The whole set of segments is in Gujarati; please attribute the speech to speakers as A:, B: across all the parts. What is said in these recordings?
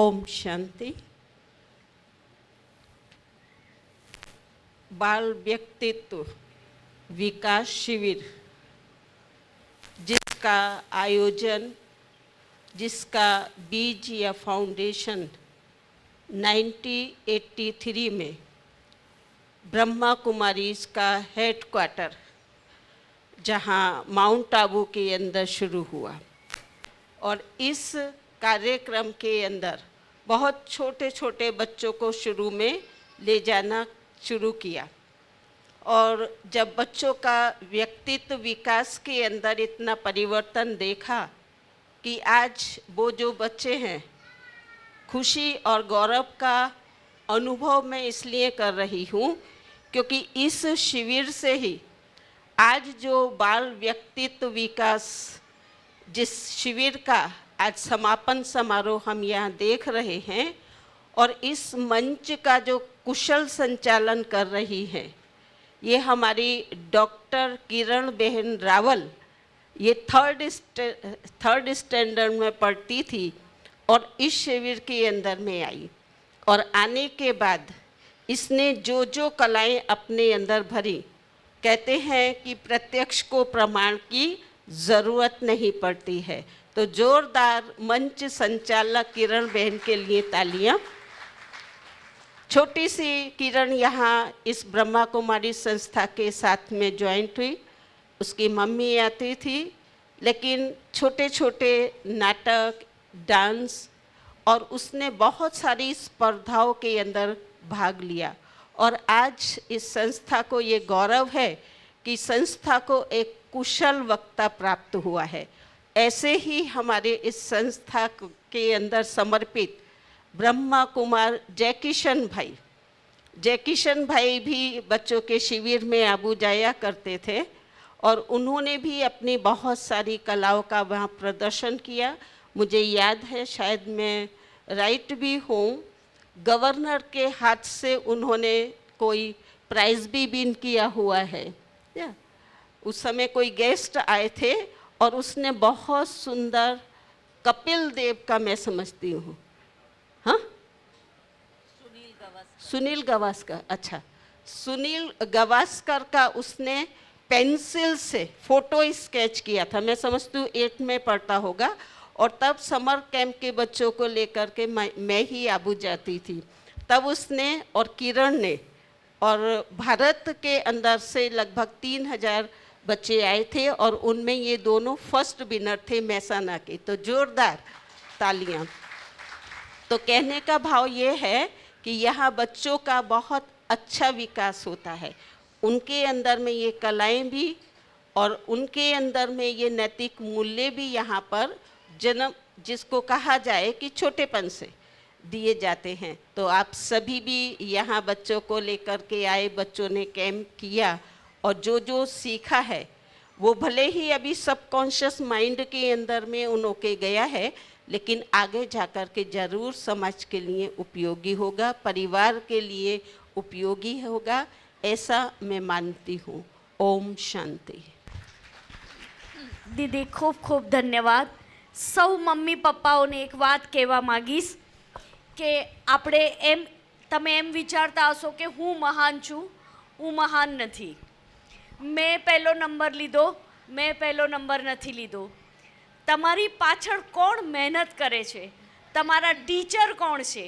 A: ओम शांति। बाल व्यक्तित्व विकास शिविर जिसका आयोजन, जिसका बीज या फाउंडेशन 1983 में ब्रह्मा कुमारीज का हेडक्वार्टर जहां माउंट आबू के अंदर शुरू हुआ और इस कार्यक्रम के अंदर बहुत छोटे छोटे बच्चों को शुरू में ले जाना शुरू किया और जब बच्चों का व्यक्तित्व विकास के अंदर इतना परिवर्तन देखा कि आज वो जो बच्चे हैं, खुशी और गौरव का अनुभव मैं इसलिए कर रही हूँ क्योंकि इस शिविर से ही आज जो बाल व्यक्तित्व विकास जिस शिविर का आज समापन समारोह हम यहाँ देख रहे हैं और इस मंच का जो कुशल संचालन कर रही है ये हमारी डॉक्टर किरण बहन रावल। ये थर्ड स्टैंडर्ड में पढ़ती थी और इस शिविर के अंदर में आई और आने के बाद इसने जो जो कलाएं अपने अंदर भरी, कहते हैं कि प्रत्यक्ष को प्रमाण की ज़रूरत नहीं पड़ती है। तो जोरदार मंच संचालक किरण बहन के लिए तालियां। छोटी सी किरण यहाँ इस ब्रह्मा कुमारी संस्था के साथ में ज्वाइंट हुई, उसकी मम्मी आती थी, लेकिन छोटे छोटे नाटक, डांस और उसने बहुत सारी स्पर्धाओं के अंदर भाग लिया और आज इस संस्था को ये गौरव है कि संस्था को एक कुशल वक्ता प्राप्त हुआ है। ऐसे ही हमारे इस संस्था के अंदर समर्पित ब्रह्मा कुमार जयकिशन भाई भी बच्चों के शिविर में आबू जाया करते थे और उन्होंने भी अपनी बहुत सारी कलाओं का वहाँ प्रदर्शन किया। मुझे याद है, शायद मैं राइट भी हूँ, गवर्नर के हाथ से उन्होंने कोई प्राइज भी विन किया हुआ है। उस समय कोई गेस्ट आए थे और उसने बहुत सुंदर कपिल देव का, मैं समझती हूँ, हाँ, सुनील गावस्कर, अच्छा, सुनील गावस्कर का उसने पेंसिल से फोटो स्केच किया था। मैं समझती हूँ 8 में पढ़ता होगा और तब समर कैंप के बच्चों को लेकर के मैं ही आबू जाती थी। तब उसने और किरण ने और भारत के अंदर से लगभग 3000 बच्चे आए थे और उनमें ये दोनों फर्स्ट विनर थे मेहसाना के। तो जोरदार तालियां। तो कहने का भाव ये है कि यहाँ बच्चों का बहुत अच्छा विकास होता है, उनके अंदर में ये कलाएं भी और उनके अंदर में ये नैतिक मूल्य भी यहाँ पर जन्म, जिसको कहा जाए कि छोटेपन से दिए जाते हैं। तो आप सभी भी यहाँ बच्चों को लेकर के आए, बच्चों ने कैंप किया और जो जो सीखा है वो भले ही अभी सबकॉन्शियस माइंड के अंदर में उनके गया है, लेकिन आगे जाकर के ज़रूर समाज के लिए उपयोगी होगा, परिवार के लिए उपयोगी होगा, ऐसा मैं मानती हूँ। ओम शांति।
B: दीदी खूब खूब धन्यवाद। सौ मम्मी पप्पाओने एक बात कहेवा मांगीश કે આપણે તમે એમ વિચારતા હશો કે હું મહાન છું, હું મહાન નથી, મેં પહેલો નંબર લીધો, મેં પહેલો નંબર નથી લીધો. તમારી પાછળ કોણ મહેનત કરે છે, તમારા ટીચર કોણ છે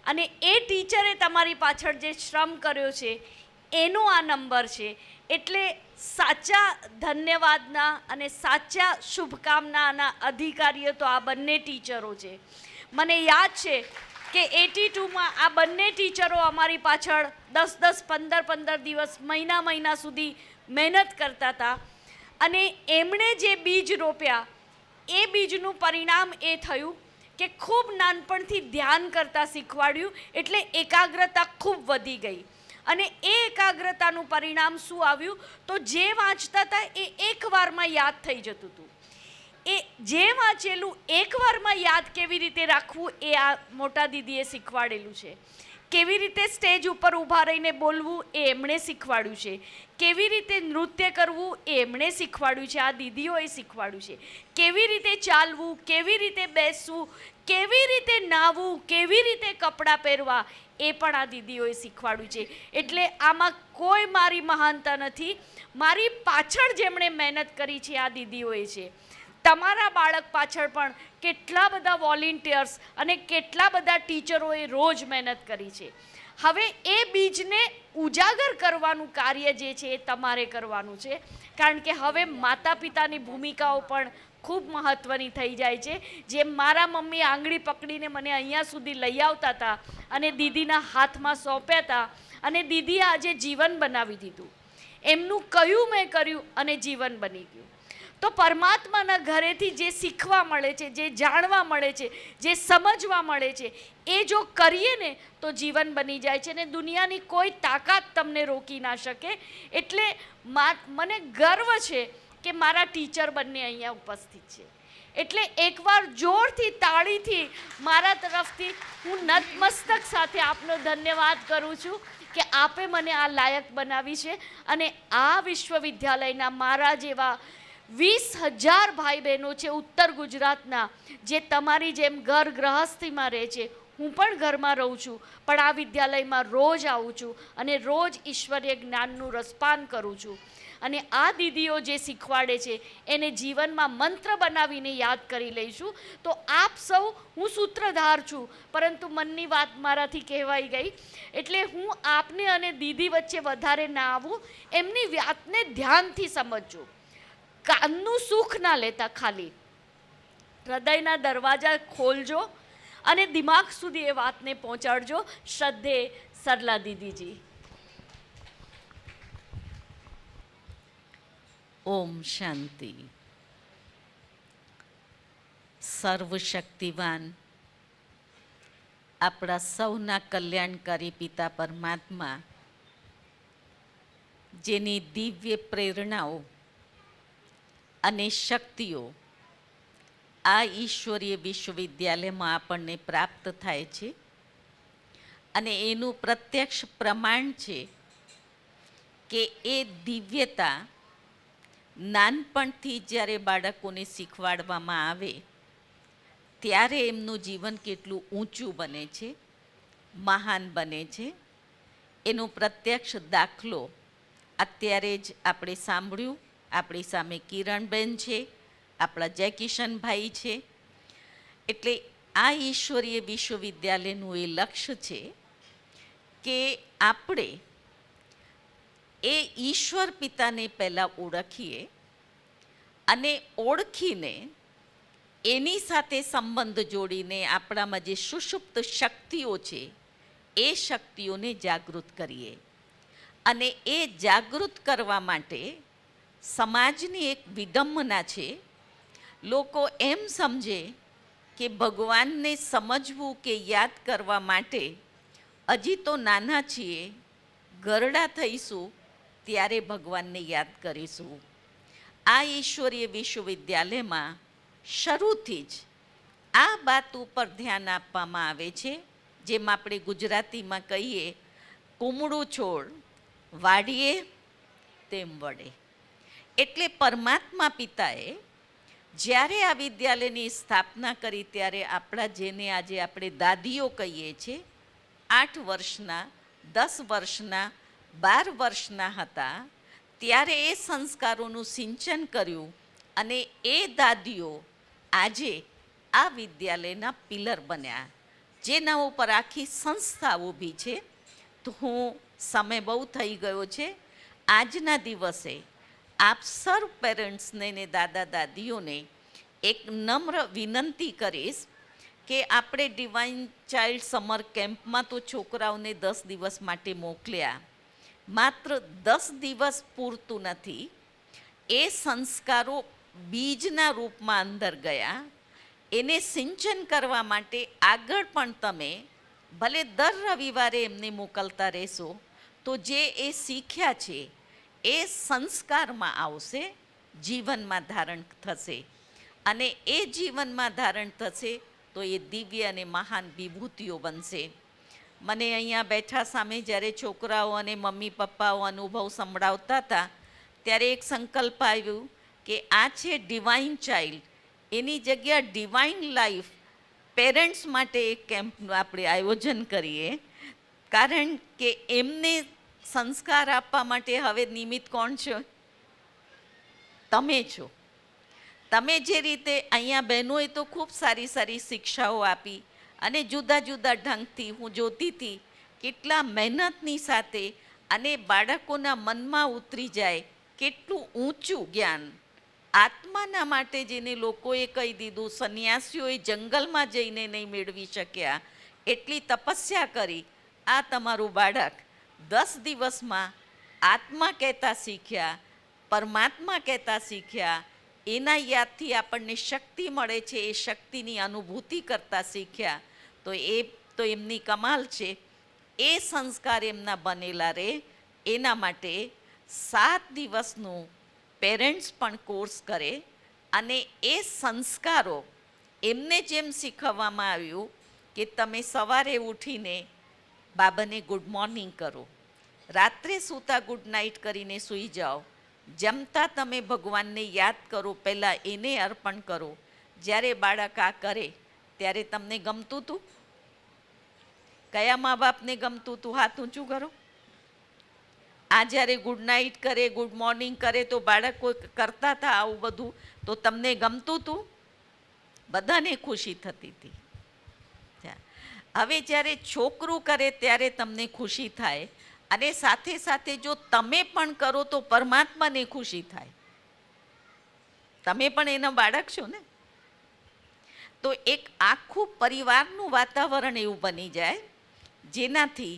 B: અને એ ટીચરે તમારી પાછળ જે શ્રમ કર્યો છે એનો આ નંબર છે. એટલે સાચા ધન્યવાદના અને સાચા શુભકામનાના અધિકારીઓ તો આ બંને ટીચરો છે. મને યાદ છે કે 82માં આ બંને ટીચરો અમારી પાછળ 10-10, 15-15 દિવસ, મહિના સુધી મહેનત કરતા હતા અને એમણે જે બીજ રોપ્યા એ બીજનું પરિણામ એ થયું કે ખૂબ નાનપણથી ધ્યાન કરતા શીખવાડ્યું, એટલે એકાગ્રતા ખૂબ વધી ગઈ અને એ એકાગ્રતાનું પરિણામ શું આવ્યું તો જે વાંચતા હતા એ એક વારમાં યાદ થઈ જતું હતું. એ જે વાંચેલું એક વારમાં યાદ કેવી રીતે રાખવું એ આ મોટા દીદીએ શીખવાડેલું છે કેવી રીતે સ્ટેજ ઉપર ઊભા રહીને બોલવું એ એમણે શીખવાડ્યું છે, કેવી રીતે નૃત્ય કરવું એ એમણે શીખવાડ્યું છે, આ દીદીઓએ શીખવાડ્યું છે, કેવી રીતે ચાલવું, કેવી રીતે બેસવું, કેવી રીતે નાહવું, કેવી રીતે કપડાં પહેરવા એ પણ આ દીદીઓએ શીખવાડ્યું છે. એટલે આમાં કોઈ મારી મહાનતા નથી, મારી પાછળ જેમણે મહેનત કરી છે આ દીદીઓએ છે. તમારા બાળક પાછળ પણ કેટલા બધા વોલેન્ટિયર્સ અને કેટલા બધા ટીચરોએ રોજ મહેનત કરી છે. હવે એ બીજને ઉજાગર કરવાનું કાર્ય જે છે એ તમારે કરવાનું છે, કારણ કે હવે માતા પિતાની ભૂમિકાઓ પણ ખૂબ મહત્ત્વની થઈ જાય છે. જેમ મારા મમ્મી આંગળી પકડીને મને અહીંયા સુધી લઈ આવતા હતા અને દીદીના હાથમાં સોંપ્યા હતા, અને દીદીએ આજે જીવન બનાવી દીધું. એમનું કયું મેં કર્યું અને જીવન બની ગયું. તો પરમાત્માના ઘરેથી જે શીખવા મળે છે, જે જાણવા મળે છે, જે સમજવા મળે છે, એ જો કરીએ ને તો જીવન બની જાય છે ને દુનિયાની કોઈ તાકાત તમને રોકી ના શકે. એટલે મને ગર્વ છે કે મારા ટીચર બંને અહીંયા ઉપસ્થિત છે. એટલે એકવાર જોરથી તાળીથી મારા તરફથી હું નતમસ્તક સાથે આપનો ધન્યવાદ કરું છું કે આપે મને આ લાયક બનાવી છે. અને આ વિશ્વવિદ્યાલયના મારા જેવા 20,000 ભાઈ બહેનો છે ઉત્તર ગુજરાતના, જે તમારી જેમ ઘર ગૃહસ્થીમાં રહે છે. હું પણ ઘરમાં રહું છું, પણ આ વિદ્યાલયમાં રોજ આવું છું અને રોજ ઈશ્વરીય જ્ઞાનનું રસપાન કરું છું. અને આ દીદીઓ જે શીખવાડે છે એને જીવનમાં મંત્ર બનાવીને યાદ કરી લઈશું. તો આપ સૌ, હું સૂત્રધાર છું પરંતુ મનની વાત મારાથી કહેવાઈ ગઈ, એટલે હું આપને અને દીદી વચ્ચે વધારે ના આવું. એમની વાતને ધ્યાનથી સમજજો, કાનનું સુખ ના લેતા, ખાલી હૃદયના દરવાજા ખોલજો અને દિમાગ સુધી એ વાતને પહોંચાડજો. શ્રદ્ધે સરલા દીદીજી.
C: ઓમ શાંતિ. સર્વશક્તિવાન આપણા સૌના કલ્યાણકારી પિતા પરમાત્મા, જેની દિવ્ય પ્રેરણાઓ અને શક્તિઓ આ ઈશ્વરીય વિશ્વવિદ્યાલયમાં આપણને પ્રાપ્ત થાય છે, અને એનું પ્રત્યક્ષ પ્રમાણ છે કે એ દિવ્યતા નાનપણથી જ્યારે બાળકોને શીખવાડવામાં આવે ત્યારે એમનું જીવન કેટલું ઊંચું બને છે, મહાન બને છે. એનો પ્રત્યક્ષ દાખલો અત્યારે જ આપણે સાંભળ્યું. આપણી સામે કિરણબેન છે, આપણા જયકિશનભાઈ છે. એટલે આ ઈશ્વરીય વિશ્વવિદ્યાલયનું એ લક્ષ્ય છે કે આપણે એ ઈશ્વર પિતાને પહેલાં ઓળખીએ અને ઓળખીને એની સાથે સંબંધ જોડીને આપણામાં જે સુષુપ્ત શક્તિઓ છે એ શક્તિઓને જાગૃત કરીએ. અને એ જાગૃત કરવા માટે સમાજની એક વિડંબના છે. લોકો એમ સમજે કે ભગવાનને સમજવું કે યાદ કરવા માટે હજી તો નાના છીએ, ઘરડા થઈશું ત્યારે ભગવાનને યાદ કરીશું. આ ઈશ્વરીય વિશ્વવિદ્યાલયમાં શરૂથી જ આ વાત ઉપર ધ્યાન આપવામાં આવે છે. જેમ આપણે ગુજરાતીમાં કહીએ, કુમળું છોડ વાડીએ તેમ વડે. એટલે પરમાત્મા પિતાએ જ્યારે આ વિદ્યાલયની સ્થાપના કરી ત્યારે આપણા, જેને આજે આપણે દાદીઓ કહીએ છીએ, 8 વર્ષના, 10 વર્ષના, 12 વર્ષના હતા ત્યારે એ સંસ્કારોનું સિંચન કર્યું. અને એ દાદીઓ આજે આ વિદ્યાલયના પિલર બન્યા, જેના ઉપર આખી સંસ્થા ઊભી છે. તો હું, સમય બહુ થઈ ગયો છે, આજના દિવસે આપ સર્વ પેરેન્ટ્સને ને દાદા દાદીઓને એક નમ્ર વિનંતી કરીશ કે આપણે ડિવાઇન ચાઇલ્ડ સમર કેમ્પમાં તો છોકરાઓને 10 દિવસ માટે મોકલ્યા, માત્ર 10 દિવસ પૂરતું નથી. એ સંસ્કારો બીજના રૂપમાં અંદર ગયા. એને સિંચન કરવા માટે આગળ પણ તમે ભલે દર રવિવારે એમને મોકલતા રહેશો, તો જે એ શીખ્યા છે એ સંસ્કારમાં આવશે, જીવનમાં ધારણ થશે. અને એ જીવનમાં ધારણ થશે તો એ દિવ્ય અને મહાન વિભૂતિઓ બનશે. મને અહીંયા બેઠા સામે જ્યારે છોકરાઓ અને મમ્મી પપ્પાઓ અનુભવ સંભળાવતા હતા ત્યારે એક સંકલ્પ આવ્યું કે આ છે ડિવાઇન ચાઇલ્ડ, એની જગ્યા ડિવાઇન લાઈફ પેરેન્ટ્સ માટે એક કેમ્પનું આપણે આયોજન કરીએ, કારણ કે એમને સંસ્કાર આપવા માટે હવે નિમિત્ત કોણ છે? તમે છો. તમે જે રીતે અહીંયા બહેનોએ તો ખૂબ સારી સારી શિક્ષાઓ આપી અને જુદા જુદા ઢંગથી હું જોતી હતી કેટલા મહેનતની સાથે અને બાળકોના મનમાં ઉતરી જાય કેટલું ઊંચું જ્ઞાન આત્માના માટે જેને લોકોએ કહી દીધું, સંન્યાસીઓએ જંગલમાં જઈને નહીં મેળવી શક્યા એટલી તપસ્યા કરી. આ તમારું બાળક 10 દિવસમાં આત્મા કહેતા શીખ્યા, પરમાત્મા કહેતા શીખ્યા, એના યાદથી આપણને શક્તિ મળે છે, એ શક્તિની અનુભૂતિ કરતા શીખ્યા. તો એમની કમાલ છે. એ સંસ્કાર એમના બનેલા રહે એના માટે 7 દિવસનું પેરેન્ટ્સ પણ કોર્સ કરે અને એ સંસ્કારો એમને જેમ શીખવવામાં આવ્યું કે તમે સવારે ઉઠીને બાબાને ગુડ મોર્નિંગ કરો, રાત્રે સૂતા ગુડ નાઇટ કરીને સૂઈ જાઓ, જમતા તમે ભગવાનને યાદ કરો, પહેલાં એને અર્પણ કરો. જ્યારે બાળક આ કરે ત્યારે તમને ગમતું હતું? કયા મા બાપને ગમતું હતું? હાથ ઊંચું કરો. આ જ્યારે ગુડ નાઇટ કરે, ગુડ મોર્નિંગ કરે તો બાળકો કરતા હતા આવું બધું, તો તમને ગમતું હતું? બધાને ખુશી થતી હતી. હવે જ્યારે છોકરું કરે ત્યારે તમને ખુશી થાય અને સાથે સાથે જો તમે પણ કરો તો પરમાત્માને ખુશી થાય. તમે પણ એના બાળક છો ને. તો એક આખું પરિવારનું વાતાવરણ એવું બની જાય જેનાથી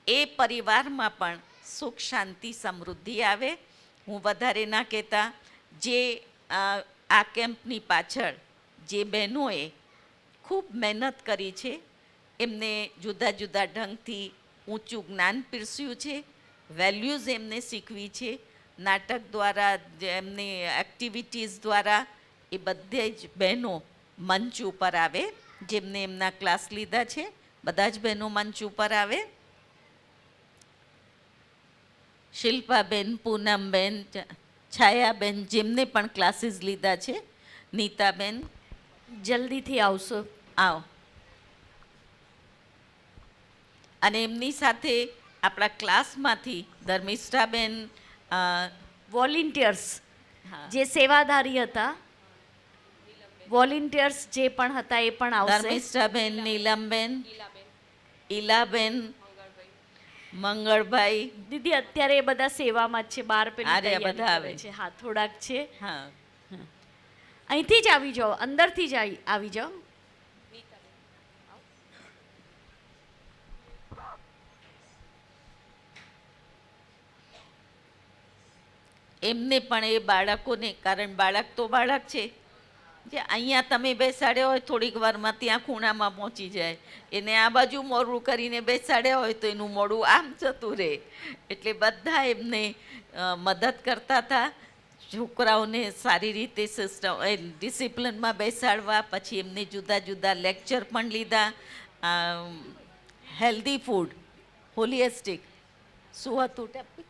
C: એ પરિવારમાં પણ સુખ શાંતિ સમૃદ્ધિ આવે. હું વધારે ના કહેતા, જે આ કેમ્પની પાછળ જે બહેનોએ ખૂબ મહેનત કરી છે, એમને જુદા જુદા ઢંગથી ઊંચું જ્ઞાન પીરસ્યું છે, વેલ્યુઝ એમને શીખવી છે, નાટક દ્વારા, એમની એક્ટિવિટીઝ દ્વારા. એ બધે જ બહેનો મંચ ઉપર આવે, જેમને એમના ક્લાસ લીધા છે બધા જ બહેનો મંચ ઉપર આવે. શિલ્પાબેન, પૂનમબેન, છાયાબેન, જેમને પણ ક્લાસીસ લીધા છે, નીતાબેન
B: જલ્દીથી આવશો.
C: આવો. અને એમની સાથે આપણા ક્લાસમાંથી ધર્મિષ્ઠાબેન,
B: વોલેન્ટિયર્સ
C: હા,
B: જે સેવાધારી હતા, વોલેન્ટિયર્સ જે પણ હતા એ પણ આવશે.
C: ધર્મિષ્ઠાબેન, નીલમબેન, ઈલાબેન, મંગળભાઈ.
B: દીદી અત્યારે એ બધા સેવામાં જ છે, બહાર પેલી
C: અરે,
B: તૈયારી
C: બધા
B: કરે
C: આવે
B: છે. હા, થોડાક છે.
C: હા,
B: અહીંથી જ આવી જાઓ, અંદરથી જ આવી જાઓ.
C: એમને પણ એ બાળકોને, કારણ બાળક તો બાળક છે, જે અહીંયા તમે બેસાડ્યા હોય થોડીક વારમાં ત્યાં ખૂણામાં પહોંચી જાય, એને આ બાજુ મોડું કરીને બેસાડ્યા હોય તો એનું મોડું આમ જતું રહે. એટલે બધા એમને મદદ કરતા હતા છોકરાઓને સારી રીતે સિસ્ટમ ડિસિપ્લિનમાં બેસાડવા. પછી એમને જુદા જુદા લેક્ચર પણ લીધા. હેલ્ધી ફૂડ, હોલિસ્ટિક, શું હતું ટપી?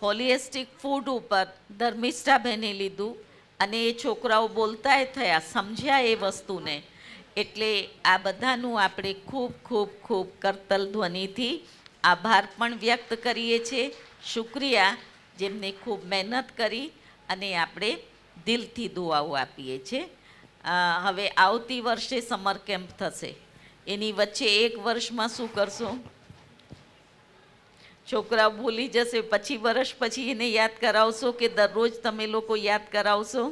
C: હોલિસ્ટિક ફૂડ ઉપર ધર્મિષ્ઠાબેને લીધું અને એ છોકરાઓ બોલતાય થયા, સમજ્યા એ વસ્તુને. એટલે આ બધાનું આપણે ખૂબ ખૂબ ખૂબ કરતલ ધ્વનિથી આભાર પણ વ્યક્ત કરીએ છીએ. શુક્રિયા, જેમને ખૂબ મહેનત કરી અને આપણે દિલથી દુઆઓ આપીએ છીએ. હવે આવતી વર્ષે સમર કેમ્પ થશે, એની વચ્ચે 1 વર્ષમાં શું કરશો? છોકરા ભૂલી જશે, પછી વર્ષ પછી એને યાદ કરાવશો કે દરરોજ તમે લોકો યાદ કરાવશો?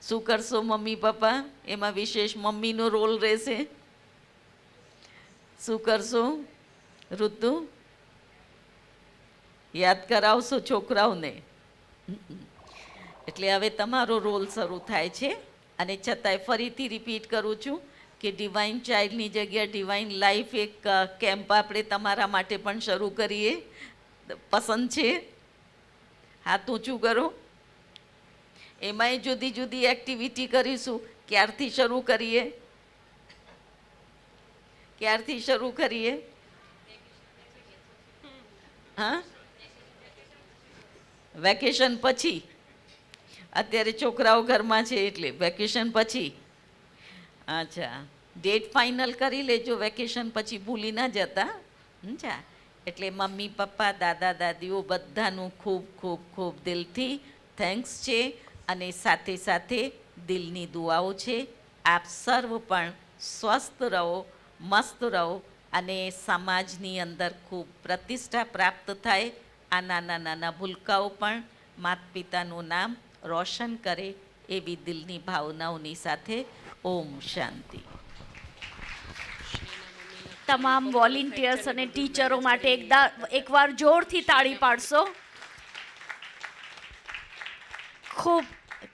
C: શું કરશો મમ્મી પપ્પા? એમાં વિશેષ મમ્મીનો રોલ રહેશે. શું કરશો ઋતુ? યાદ કરાવશો છોકરાઓને. એટલે હવે તમારો રોલ શરૂ થાય છે. અને છતાંય ફરીથી રિપીટ કરું છું કે ડિવાઇન ચાઇલ્ડની જગ્યા ડિવાઇન લાઈફ એક કેમ્પ આપણે તમારા માટે પણ શરૂ કરીએ. પસંદ છે? હાથ ઊંચું કરો. એમાંય જુદી જુદી એક્ટિવિટી કરીશું. ક્યારથી શરૂ કરીએ? ક્યારથી શરૂ કરીએ? હા, વેકેશન પછી. અત્યારે છોકરાઓ ઘરમાં છે એટલે વેકેશન પછી. અચ્છા, ડેટ ફાઇનલ કરી લેજો, વેકેશન પછી ભૂલી ના જતા. અચ્છા, એટલે મમ્મી પપ્પા દાદા દાદીઓ બધાનું ખૂબ ખૂબ ખૂબ દિલથી થેન્ક્સ છે. અને સાથે સાથે દિલની દુઆઓ છે. આપ સર્વ પણ સ્વસ્થ રહો, મસ્ત રહો અને સમાજની અંદર ખૂબ પ્રતિષ્ઠા પ્રાપ્ત થાય. આ નાના નાના ભૂલકાઓ પણ માતા પિતાનું નામ રોશન કરે એવી દિલની ભાવનાઓની સાથે ઓમ શાંતિ.
B: તમામ વોલેન્ટિયર્સ અને ટીચરો માટે એકવાર જોરથી તાળી પાડશો. ખૂબ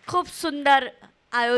B: ખૂબ સુંદર